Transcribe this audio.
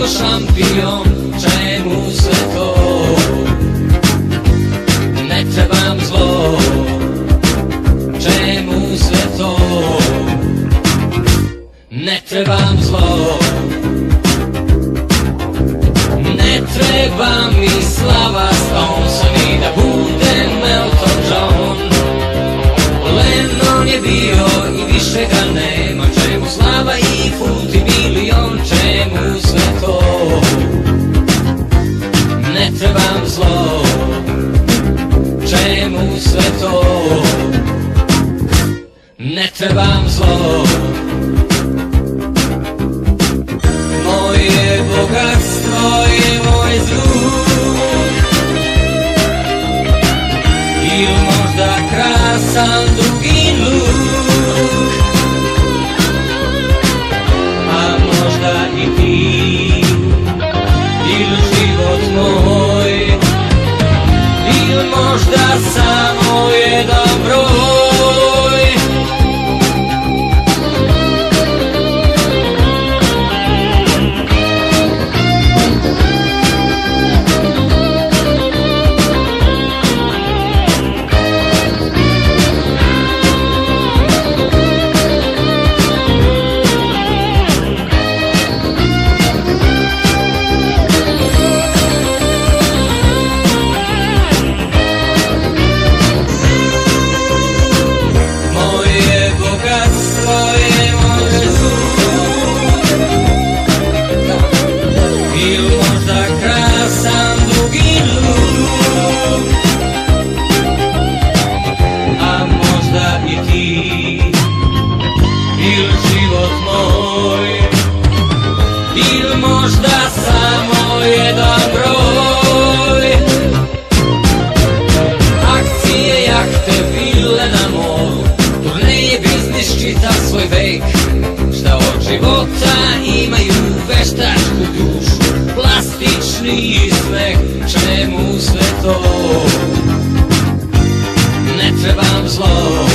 ko šampion, čemu sve to? Ne trebam zlo, čemu sve to? Ne trebam zlo, ne treba mi slava Stonesa, ni da budem Elton John. Lennon je bio i više ga nema, čemu slava i funti milion, čemu sve to? Ne trebam zlo, čemu sve to? Ne trebam zlo. Moje bogatstvo je moj zvuk, ili možda krasan dugi luk, a možda i ti, ili život moj, ili možda samo jedan broj. Ili možda samo jedan broj. Akcije, jahte, vile na moru, turneje, biznis, čitav svoj vek. Šta od života imaju veštačku dušu, plastični smeh, čemu sve to? Ne trebam zlo,